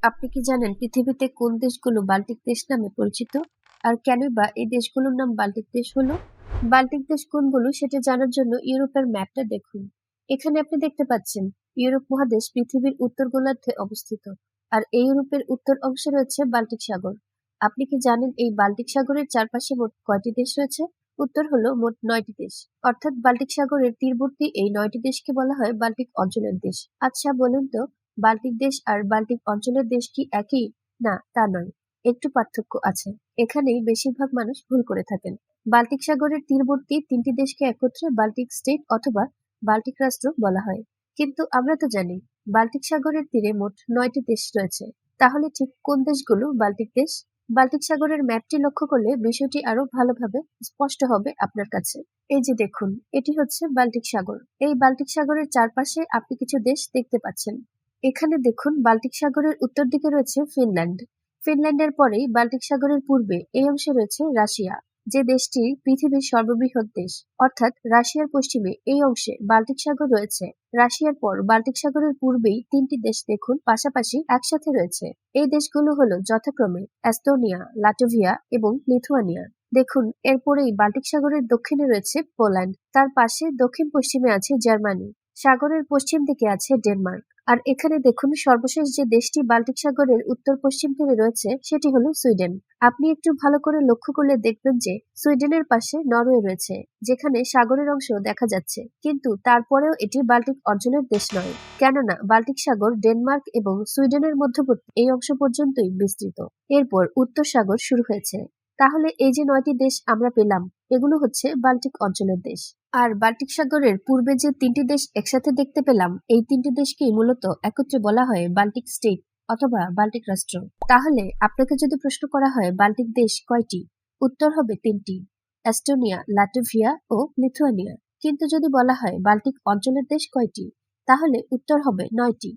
আপনি কি জানেন পৃথিবীতে কোন দেশগুলো বাল্টিক দেশ নামে পরিচিত? আর কেনই বা এই দেশগুলোর নাম বাল্টিক দেশ হলো? বাল্টিক দেশ কোনগুলো সেটা জানার জন্য ইউরোপের ম্যাপটা দেখুন। এখানে আপনি দেখতে পাচ্ছেন ইউরোপ মহাদেশ পৃথিবীর উত্তর গোলার্ধে অবস্থিত। আর এই ইউরোপের উত্তর অংশে রয়েছে বাল্টিক সাগর। আপনি কি জানেন এই বাল্টিক সাগরের চারপাশে মোট কয়টি দেশ রয়েছে? উত্তর হলো মোট 9টি দেশ। অর্থাৎ বাল্টিক সাগরের তীরবর্তী এই 9টি দেশকে বলা হয় বাল্টিক অঞ্চলের দেশ। আচ্ছা বলুন তো, বাল্টিক দেশ আর বাল্টিক অঞ্চলের দেশ কি একই? না, তা নয়। একটু পার্থক্য আছে। এখানেই বেশিরভাগ মানুষ ভুল করে থাকেন। বাল্টিক সাগরের তীরবর্তী 3টি দেশকে একত্রে বাল্টিক স্টেট অথবা বাল্টিক রাষ্ট্র বলা হয়। কিন্তু আমরা তো জানি বাল্টিক সাগরের তীরে মোট 9টি দেশ রয়েছে। তাহলে ঠিক কোন দেশগুলো বাল্টিক দেশ? বাল্টিক সাগরের ম্যাপটি লক্ষ্য করলে বিষয়টি আরো ভালোভাবে স্পষ্ট হবে আপনার কাছে। এই যে দেখুন, এটি হচ্ছে বাল্টিক সাগর। এই বাল্টিক সাগরের চারপাশে আপনি কিছু দেশ দেখতে পাচ্ছেন। এখানে দেখুন, বাল্টিক সাগরের উত্তর দিকে রয়েছে ফিনল্যান্ড। ফিনল্যান্ডের পরেই বাল্টিক সাগরের পূর্বে এই অংশে রয়েছে রাশিয়া, যে দেশটি পৃথিবীর সর্ববৃহৎ দেশ। অর্থাৎ রাশিয়ার পশ্চিমে এই অংশে বাল্টিক সাগর রয়েছে। রাশিয়ার পর বাল্টিক সাগরের পূর্বেই 3টি দেশ দেখুন পাশাপাশি একসাথে রয়েছে। এই দেশগুলো হলো যথাক্রমে এস্তোনিয়া, লাটভিয়া এবং লিথুয়ানিয়া। দেখুন, এরপরেই বাল্টিক সাগরের দক্ষিণে রয়েছে পোল্যান্ড, তার পাশে দক্ষিণ পশ্চিমে আছে জার্মানি, সাগরের পশ্চিম দিকে আছে ডেনমার্ক। আর এখানে দেখুন, সর্বশেষ যে দেশটি বাল্টিক সাগরের উত্তর পশ্চিম তীরে রয়েছে সেটি হলো সুইডেন। আপনি একটু ভালো করে লক্ষ্য করলে দেখবেন যে সুইডেনের পাশে নরওয়ে রয়েছে, যেখানে সাগরের অংশ দেখা যাচ্ছে, কিন্তু তারপরেও এটি বাল্টিক অঞ্চলের দেশ নয়। কেননা বাল্টিক সাগর ডেনমার্ক এবং সুইডেনের মধ্যবর্তী এই অংশ পর্যন্তই বিস্তৃত। এরপর উত্তর সাগর শুরু হয়েছে। তাহলে এই যে 9টি দেশ আমরা পেলাম, এগুলো হচ্ছে বাল্টিক অঞ্চলের দেশ। আর বাল্টিক সাগরের পূর্বে যে 3টি দেশ একসাথে দেখতে পেলাম, এই 3টি দেশকেই মূলত একত্রে বলা হয় বাল্টিক স্টেট অথবা বাল্টিক রাষ্ট্র। তাহলে আপনাকে যদি প্রশ্ন করা হয় বাল্টিক দেশ কয়টি, উত্তর হবে 3টি: এস্টোনিয়া, লাটভিয়া ও লিথুয়ানিয়া। কিন্তু যদি বলা হয় বাল্টিক অঞ্চলের দেশ কয়টি, তাহলে উত্তর হবে 9টি।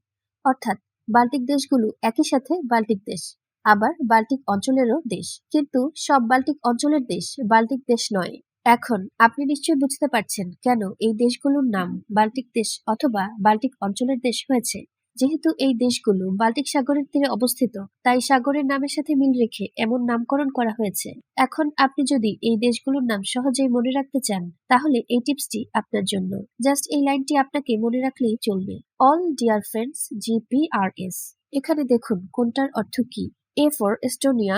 অর্থাৎ বাল্টিক দেশগুলো একই সাথে বাল্টিক দেশ, আবার বাল্টিক অঞ্চলেরও দেশ। কিন্তু সব বাল্টিক অঞ্চলের দেশ বাল্টিক দেশ নয়। এখন আপনি নিশ্চয়ই বুঝতে পারছেন কেন এই দেশগুলোর নাম বাল্টিক দেশ অথবা বাল্টিক অঞ্চলের দেশ হয়েছে। যেহেতু এই দেশগুলো বাল্টিক সাগরের তীরে অবস্থিত, তাই সাগরের নামের সাথে মিল রেখে এমন নামকরণ করা হয়েছে। এখন আপনি যদি এই দেশগুলোর নাম সহজেই মনে রাখতে চান, তাহলে এই টিপসটি আপনার জন্য। জাস্ট এই লাইনটি আপনাকে মনে রাখলেই চলবে: অল ডিয়ার ফ্রেন্ডস, GPRS। এখানে দেখুন কোনটার অর্থ কি। A for Estonia,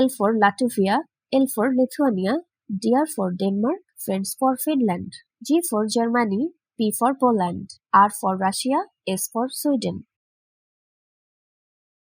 L for Latvia, L for Lithuania, D for Denmark, friends for Finland, G for Germany, P for Poland, R for Russia, S for Sweden।